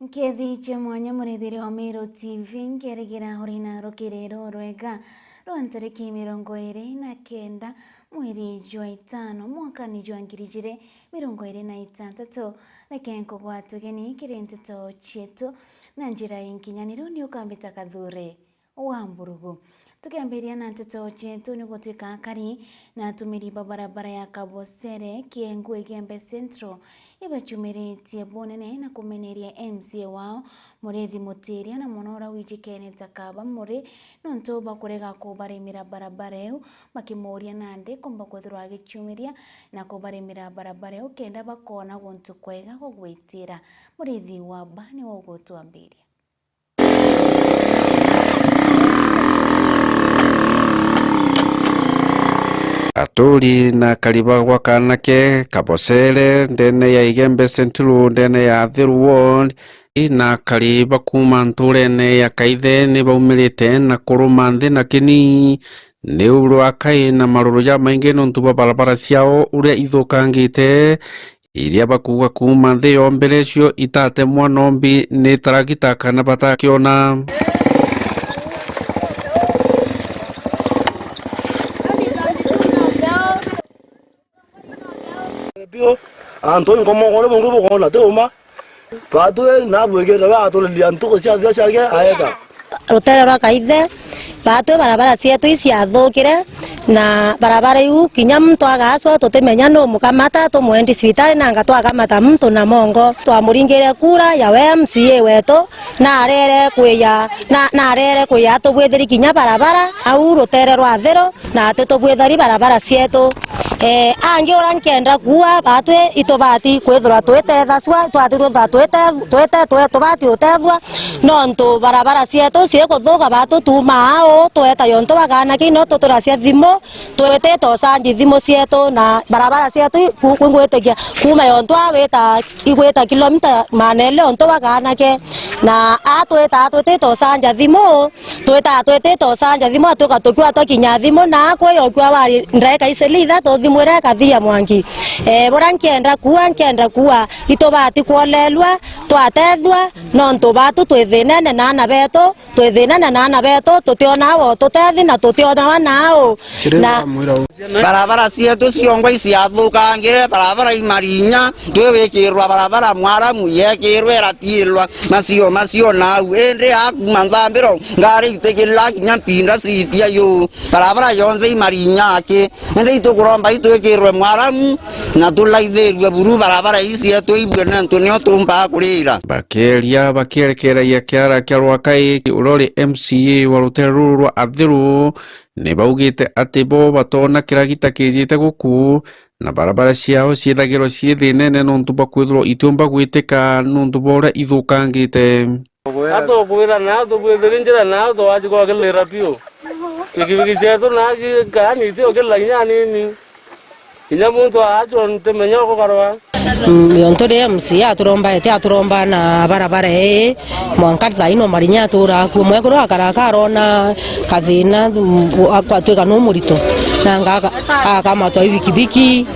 Nkethiche mwanya murithiri wa Meru TV nkeregera horina rukiriro rwega rwa tariki 29 mweri jwa 5 mwakani jwa 2026 reke nkogwatugeni kirinteto chetu na njira y'inkinyaniro ni ukambita Kathure wa Mburugu. Tukiambiria na nteto chetu ni gutwika kari na atumiri barabara ya Kabosere Kiengwe Igembe Central ibachumiritie bonene na kumeneria MCA wao Murethi Mutiria na Monora Wijikene Takaba muri nonto bakurega kubaremira barabara eu makimuria nande komba kwethirwa gichumiria na kubaremira barabara eu kenda bakona guntu kwega gugwitira Murethi wa bani wa gutwambiria Aturi na Kalibagwa Kanake Kabosere ndene ya Igembe Central ndene ya Thiru Ward ina Kaliba kuma nturene ya Kaithe ni baumirite na kuruma nthi na kini ni urwa kai na maruru ya maingi nontuba barabara ciao uria ithukangite iria bakuga kuma nthi yombere cio itate mwanombi ni taragita kana batakiona Antonio como gole bongo bongo te uma patu na bwegera ba to liantu ko cia ge aega Rutera rwa Kaithe batu barabara cietu iciathukire na barabara iu kinya mtu agaswa tutimenya no mukamata tumwendi cibitari nanga twakamata mtu na mongo twamuringire kura ya MCA wetu na arere kuya tubwithiri kinya barabara au rutere rwa Thero na ate tubwithari barabara cietu angi ora nkenda kuwa batwe itobati kwithura twethetha cwa twatirutha tubati utethwa nontu barabara cietu ciekuthuka batu tumao tweta yonto bagana kino tuturacia thimo twetete sanji thimo cietu na barabara cietu kwingwitekia kuma yonto aweta igweta kilomita manele onto bagana ke na twetete sanja thimo twetete sanja thimo atuka tukwa tokinya thimo na kweyo kwa wari ndeka iselitha to thimo ra kathia mwangi bora nkenda kuwa itobati kwolelwa twatethwa nonto batu twithinene na ana beto tutiona wo tutethi na tutiona nao na barabara cietu ciongwa iciathukangire barabara imarinya twewikirwa barabara mwaramu yekirwe ratirwa macio nau ende akuma nthambiro ngari itekirira kinya mpinda citia yu barabara yonze imarinya ake ende itukuromba itwikirwe mwaramu na tulaithirwe buru barabara icietu ibwene ntunio tumba kurira bakerekera ya kiara kia Rwakai urori MCA wa ruteru rwa Athiru ni baugite ati bo batona kiragita kijite guku na barabara ciao ciethagirwo ciethinene nontu bakwithirwo itumba gwiteka nontu bora ithukangite ato kwira na to bwethiri njira na to ajiko kelera pio ikibiki cietu na gani tio kelanya nini inya muntu ajo ntemenya ko karwa yonto de MCA aturomba na barabara mwankatha ino marinya tura kumwe kuro akarakaro na kathina akwatweka no murito nanga akama to wikibiki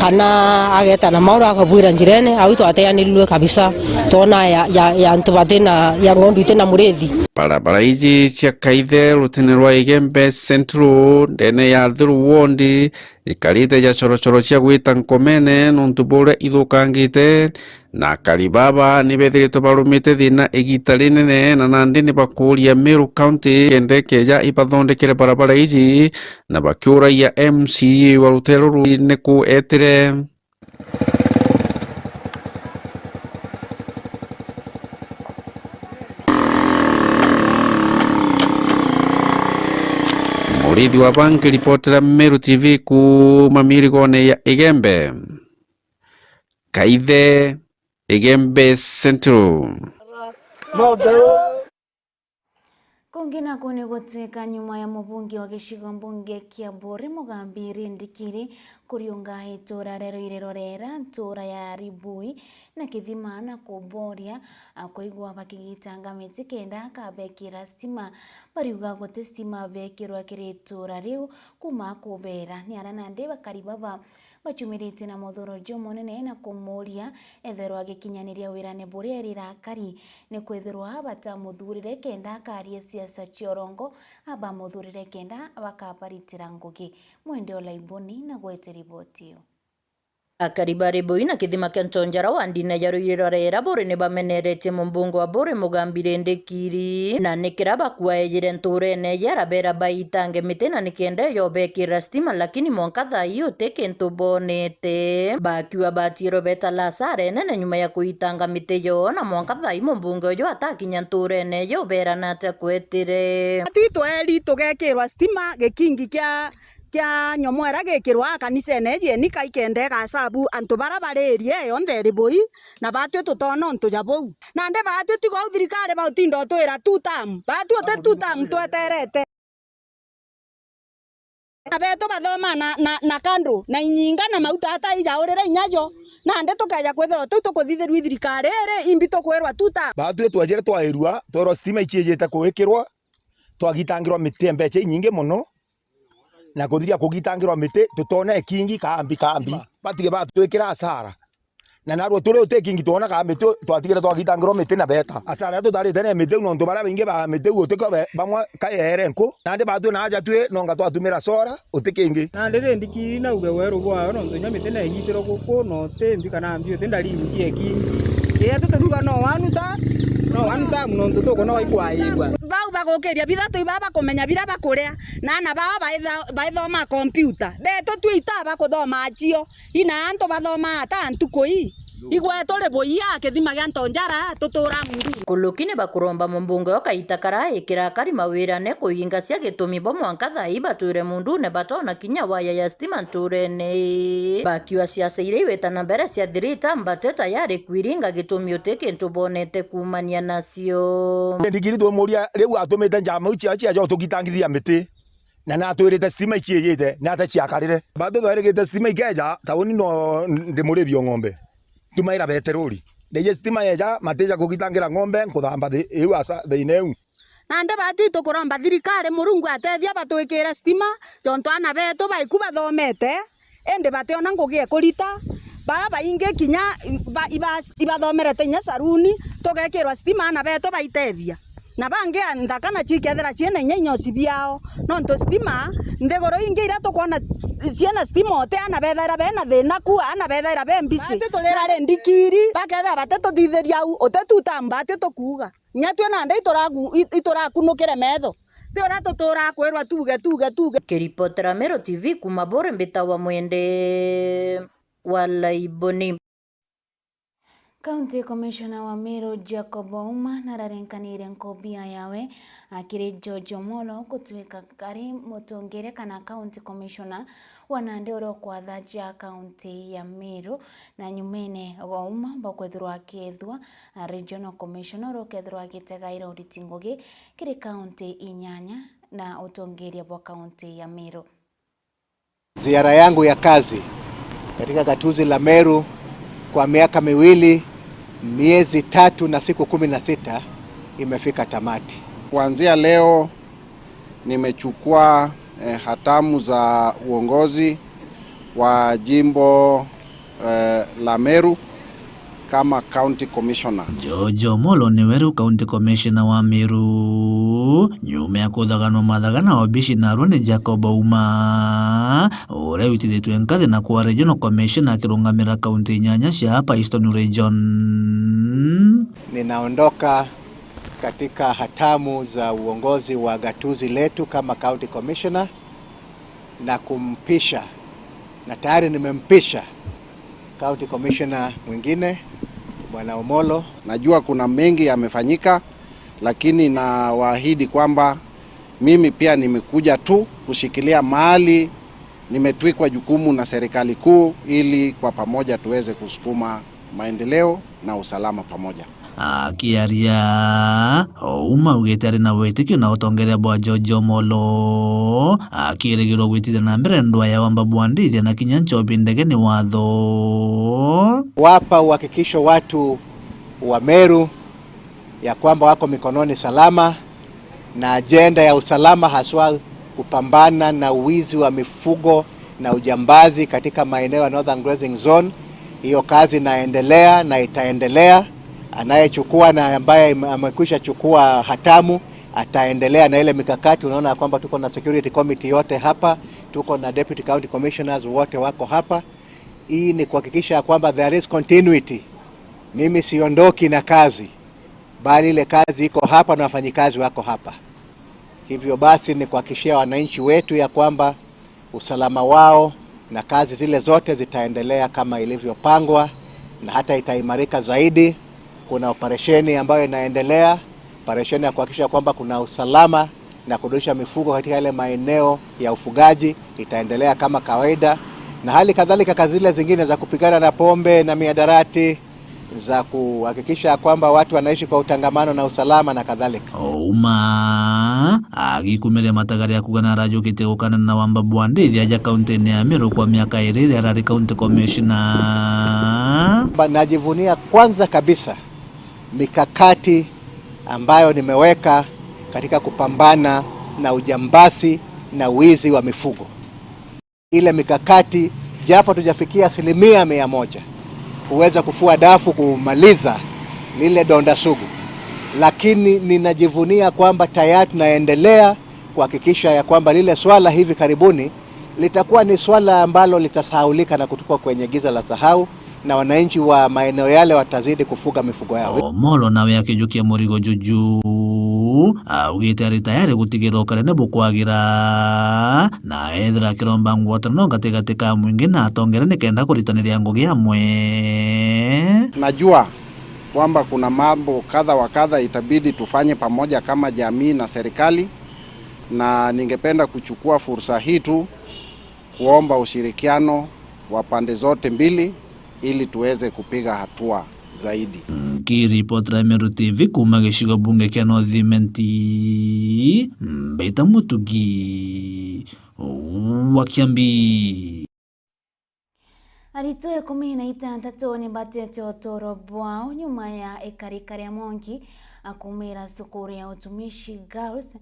kana ageta na maura akabwira njirene au twateanilwe kabisa tona ya ntubatena ya ngondu itena Murethi barabara ici cia Kaithe rutene rwa Igembe Central ndene ya Thiru Ward ikarite ya chorochoro cia gwita nkomene nontu bora ithukangite na Kalibaba ni bethirito barumite thina igita rinene na nandi ni bakuria Meru County kendeke ya ibathondekere barabara ici na bakiura ya MCA wa rutero ni ku etire Murithi wa banki reportera Meru TV ku mamirigone ya Igembe Kaithe Igembe Central Kungi na kuni gutwika nyuma ya mubungi wa gishigo mbunge kia Bore Mugambire Ndikiri kuriunga itura rero irerorera ntura ya Ribui na Kithima na kuboria kuigwa bakigitanga miti kenda kabekira stima bariuga gote stima bekirwa kiritura riu kuma kubera ni arana nde bakari baba bachumirite na muthuro jomonene na kumuria etherwa gikinyaniria wirane Bore rirakari ni kwethirwa batamuthurire kenda karie siasa chiorongo aba muthurire kenda bakabaritira ngugi mwende olaiboni na gwete riboti yo. Akariba Ribui na Kithima kia Ntonjara wandina yarurorera Bore ne bamenerete mumbungo wa Bore Mugambire Ndikiri na nikira bakuaejire nturene yarabera baitange mitena nikende yobekira stima lakini monkatha iyo teke ntubonete bakiwa batiro beta lasare nene nyuma ya kuitanga miteyo na monkatha imo mbungo yo atakinya nturene yobera nate kwetire atito eli tugekirwa stima gekingi kia nyomwera gekirwa kanisene je ni kaikende gasabu antu barabarerie yonde Ribui na batwe tutono ntu jabou na nde batwe tigo thirikari bautindo twira tutam batwe te tutam tweterete abeto bathoma na kando na inyinga na mauta hata ijaurira inyajo na nde tukaja kwethero tu tukuthithiru thirikari ere imbito kwerwa tutam batwe twajere twairwa tworo stima ichiejete kuwikirwa twagitangirwa miti mbeche nyingi muno na kuthiria kugitangirwa miti tutone kingi kambi batige batwikira asara na narwo turi utekingi tuona kambi twatigire twagitangirwa miti na beta asara tutarite ne miti no ndubara bingi ba miti utiko bamwe kaere nku na ndi batwe na aja twe no nga twatumira sora utikingi na ndire Ndikiri na uge weru bwa no nzonya miti na higitiro guku no tembi kana mbio tendari ncie kingi ya tuturuga no wanuta muno ntutuko no waikwaigwa bau bagokeria bithatu ibaba kumenya bira bakuria na baba baithoma computer beto twita bakuthoma achio ina anto bathoma ata ntukoi igweto Ribui ya Kithima gia Ntonjara tutura mundu kulukine bakuromba mumbunge okaitakara ikirakari mawirane kuinga cia gitumi bo mwankatha ibature mundu ne batona kinya waya ya stima nturene bakiwa siasa ire wetana mbere cia thirita mbateta yari kwiringa gitumi uteke ntubonete kumania nacio Ndikiri tumuria riu atumite njama uchi achi ajo tugitangithia miti na natwirite stima ichiejete na atachiakarire bado thwairigite stima ikeja tauni no ndimurithio ng'ombe tumaira beterori ndeje stima yeja mateja kugitangira ng'ombe nkuthamba iu asa theineu na nde batu tukuromba thirikari murungu atethia batwikire stima tonto ana beto baiku bathomete ende bateona ngugi ekurita bara bainge kinya ibathomerete nya saruni tugekirwa stima ana beto baitethia na bange ndaka na chikethera chiene nyenyosi biao no nto stima ndegoro inge ira tukona chiena stima ote ana bethera bena thina ku ana bethera bembisi tutulera re Ndikiri baketha bateto thitheria u otetu tamba tukuga nyatwe na nde itorakunukire metho tiora tutura kwerwa tuge kiripotera Mero TV kuma Bore mbita wa mwende walaiboni. County Commissioner wa Meru Jacob Ouma nararenkanire nkobia yawe akiri George Omolo kutwika kari mutongere kana County Commissioner wanande oro kwathaja County ya Meru na nyumene wa Ouma bakwethirwa akethwa Regional Commissioner okethirwa agitegaira auditingogi kiri County inyanya na utongeria bwa County ya Meru. Ziara yangu ya kazi katika gatuzi la Meru kwa miaka miwili, miezi 3 na siku 16 imefika tamati. Kuanzia leo nimechukua hatamu za uongozi wa jimbo la Meru kama County Commissioner. George Omolo ni weru County Commissioner wa Meru nyume ya kuthaganwa mathagana obishi na Rwani Jacob Ouma ure witithitwe nkathi na kuwa Regional Commissioner akirungamira County nyanya cia hapa Eastern Region. Ninaondoka katika hatamu za uongozi wa gatuzi letu kama County Commissioner na kumpisha na tayari nimempisha County Commissioner mwingine Bwana Omolo. Najua kuna mengi yamefanyika, lakini nawaahidi kwamba mimi pia nimekuja tu kushikilia mahali nimetwikwa jukumu na serikali kuu ili kwa pamoja tuweze kusukuma maendeleo na usalama pamoja. akiaria uma ugite ari na witikio na utongeria bwa George Omolo akirigirwo gwitithia na mbere ndwa ya wamba bwandithia na kinya nchobi ndege ni watho wapa uhakikisho watu wa Meru ya kwamba wako mikononi salama na ajenda ya usalama haswa kupambana na uwizi wa mifugo na ujambazi katika maeneo ya Northern Grazing Zone. Hiyo kazi inaendelea na itaendelea. Anayechukua na ambaye amekwisha chukua hatamu ataendelea na ile mikakati. Unaona kwamba tuko na security committee yote hapa, tuko na deputy county commissioners wote wako hapa. Hii ni kuhakikisha kwamba there is continuity. Mimi siondoki na kazi, bali ile kazi iko hapa na wafanyikazi wako hapa. Hivyo basi ni kuhakikishia wananchi wetu ya kwamba usalama wao na kazi zile zote zitaendelea kama ilivyopangwa na hata itaimarika zaidi. Kuna operesheni ambayo inaendelea, operesheni ya kuhakikisha kwamba kuna usalama na kurudisha mifugo katika ile maeneo ya ufugaji itaendelea kama kawaida, na hali kadhalika kazi zile zingine za kupigana na pombe na miadarati, za kuhakikisha kwamba watu wanaishi kwa utangamano na usalama na kadhalika. Uma agikumeria matagari ya kugana rajukite gukana na wamba bwandithia ja kaunti ya Meru kwa miaka 2 arari county commissioner. Najivunia kwanza kabisa mikakati ambayo nimeweka katika kupambana na ujambazi na wizi wa mifugo. Ile mikakati japo tujafikia 100% kuweza kufua dafu kumaliza lile donda sugu, lakini ninajivunia kwamba tayari tunaendelea kuhakikisha ya kwamba lile swala hivi karibuni litakuwa ni swala ambalo litasahaulika na kutupa kwenye giza la sahau, na wananchi wa maeneo yale watazidi kufuga mifugo yao. Omolo nawe akijukia murigo juju ugite ari tayari gutigirwo karene bukwagira na ethira kiromba ngwata no gategateka mwingi na atongera nikenda kuritaniria ngugi amwe. Najua kwamba kuna mambo kadha wa kadha itabidi tufanye pamoja kama jamii na serikali, na ningependa kuchukua fursa hii tu kuomba ushirikiano wa pande zote mbili ili tuweze kupiga hatua zaidi. Kiripotera Meru TV kuma gicigo bunge kia North Mbeita Mutugi wa Kiambi. Arito 16 ni batete otoro bwao nyuma ya ekarika ya Monki akumira sukuru ya utumishi girls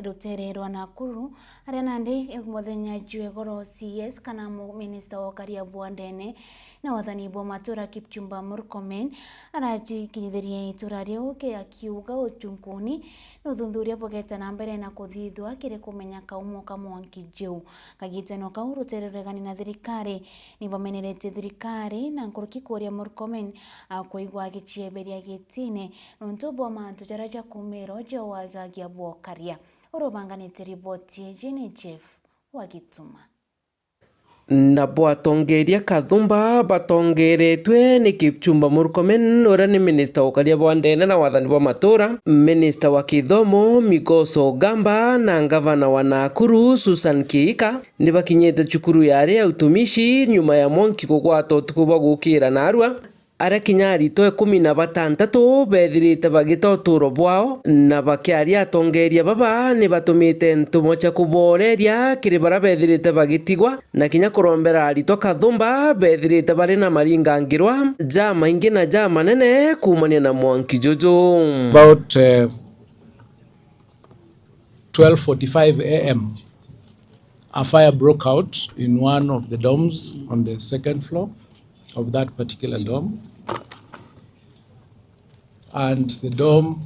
rutererwa Nakuru aria nandi muthenya jwegoro CS kana minister wa karia bwandene na wathani bwa matura Kipchumba Murkomen arajikirithiria itura rio ke akiuga uchunkuni no thuthuria bogeta na mbere na kuthithwa kire kumenya kaumo ka Monki jeu kagiteno ka rutereregani na thirikari ni bamenerete thirikari na nkuruki kuria Murkomen akuigwa gichieberia gitine nonto bwa mantu jaraja kumero je wagagia bwokaria urobanganite riboti jini Jeff wagituma na bwatongeria Kathumba batongeretwe ni Kipchumba Murkomen ora ni minister ukaria bwandene na wathani bwa matura, minister wa kithomo Mikoso Gamba na gavana wa Nakuru Susan Kiika ni bakinyete cukuru yari ya utumishi nyuma ya Monki kugwata utuku bwa gukira Narua aria kinya arito 16 bethirite bagita uturo bwao na bakiaria atongeria baba ni batumite ntumo cha kuboreria kiri bara bethirite bagitigwa na kinya kurombera arito Kathumba bethirite bari na maringangirwa jama ingi na jama nene kumania na Mwanki Jojo. About 12:45 a.m. a fire broke out in one of the dorms on the second floor of that particular dorm, and the dorm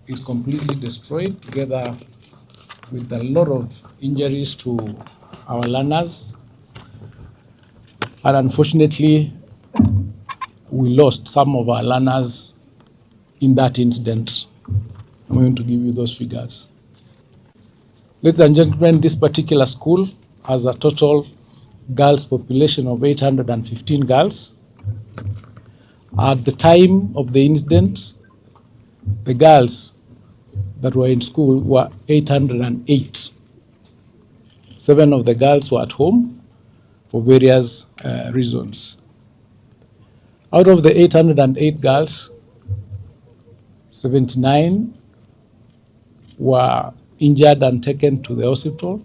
is completely destroyed together with a lot of injuries to our learners, and unfortunately we lost some of our learners in that incident. I'm going to give you those figures. Ladies and gentlemen, this particular school has a total girls population of 815 girls. At the time of the incident, the girls that were in school were 808. 7 of the girls were at home for various reasons. Out of the 808 girls, 79 were injured and taken to the hospital.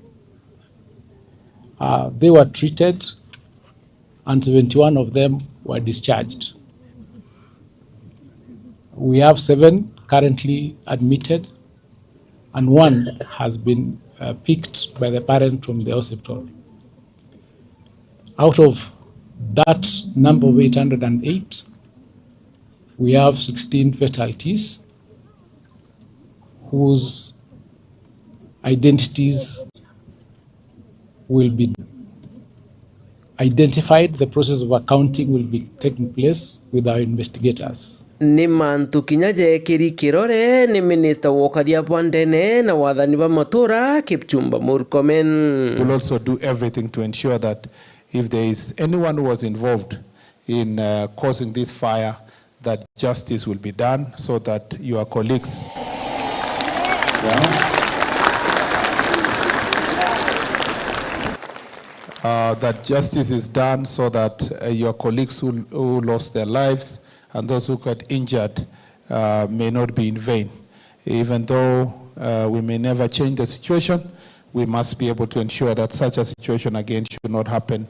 They were treated and 71 of them were discharged. We have 7 currently admitted and 1 has been picked by the parent from the hospital. Out of that number of 808, we have 16 fatalities whose identities will be identified. The process of accounting will be taking place with our investigators. Ni mantu kinyaje kiri kirore ni Minister wokaria bwandene na wathani ba matura Kipchumba Murkomen. We'll also do everything to ensure that if there is anyone who was involved in causing this fire, that justice will be done so that your colleagues that justice is done so that your colleagues who lost their lives and those who got injured may not be in vain. Even though we may never change the situation, we must be able to ensure that such a situation again should not happen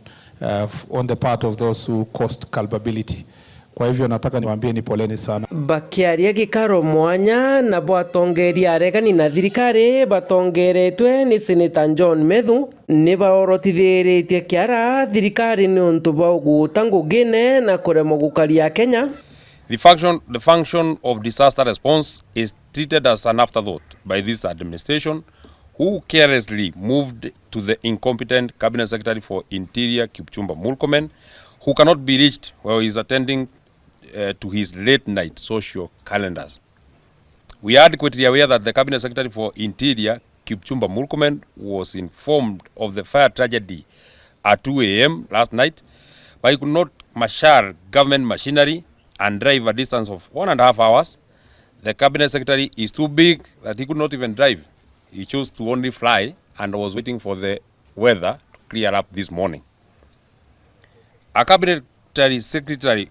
on the part of those who caused culpability. Kwa hivyo nataka niwaambie ni poleni sana. Bakiaria gikaro mwanya na bwatongeria aregani na thirikari batongeretwe ni Senator John Methu ni baorotithiritie kiara thirikari ni untu bwa guta ngugine na kuremo gukaria Kenya. The function of disaster response is treated as an afterthought by this administration, who carelessly moved to the incompetent Cabinet Secretary for Interior Kipchumba Murkomen, who cannot be reached while he is attending to his late night social calendars. We are adequately aware that the Cabinet Secretary for Interior Kipchumba Murkomen was informed of the fire tragedy at 2 a.m. last night, but he could not marshal government machinery and drive a distance of 1.5 hours. The Cabinet Secretary is too big that he could not even drive. He chose to only fly and was waiting for the weather to clear up this morning. A Cabinet Secretary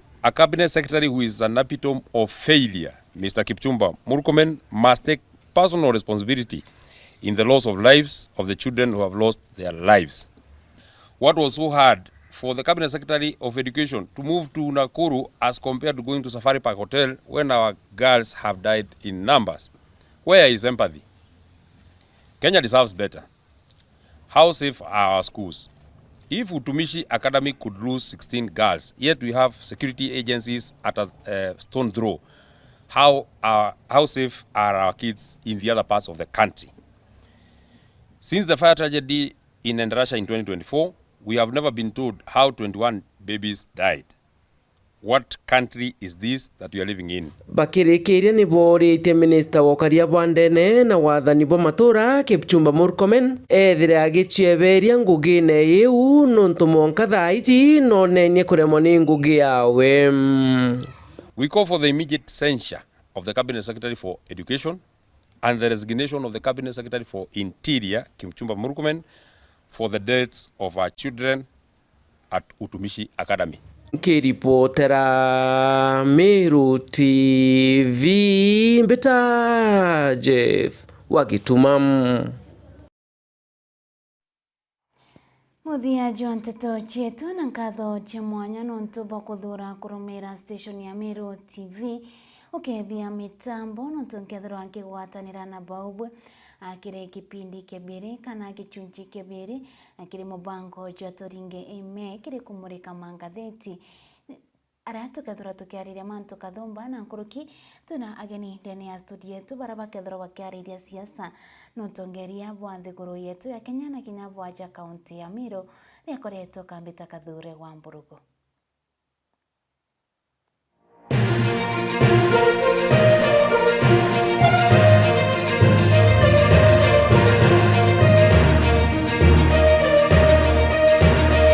who is an epitome of failure, Mr. Kipchumba Murkomen, must take personal responsibility in the loss of lives of the children who have lost their lives. What was so hard for the Cabinet Secretary of Education to move to Nakuru as compared to going to Safari Park Hotel when our girls have died in numbers? Where is empathy? Kenya deserves better. How safe are our schools? If Utumishi Academy could lose 16 girls, yet we have security agencies at a stone throw, how safe are our kids in the other parts of the country? Since the fire tragedy in Endarasha in 2024, we have never been told how 21 babies died. What country is this that we are living in? Bakirikiria ni boritie Minister wokaria bwandene na wathani bwa matura Kipchumba Murkomen ethire agicieberia ngugine iu nuntu monka thaiti no nenye kuremwo ni ngugi yawe. We call for the immediate censure of the Cabinet Secretary for Education and the resignation of the Cabinet Secretary for Interior, Kipchumba Murkomen, for the deaths of our children at Utumishi Academy. Kiripotera Meru TV Mbita Jeff Wagitumam. Muthia John Teto chetu na nkatho chemwanya nontu bokuthura kurumira station ya Meru TV ukebia mitambo nontu nkethirwa nkigwatanira na baubwe akire kipindi kebere kana kichunchi kebere akire mubango jatoringe ime kire kumurika mangatheti aratu kethura tukiariria mantu kathomba na nkuruki tuna ageni ndani ya studio yetu baraba kethura bakiariria siasa notongeria bwa thiguru yetu ya Kenya na kinya bwa ja county ya Meru ni akoretwo kambita kathure wa Mburugu.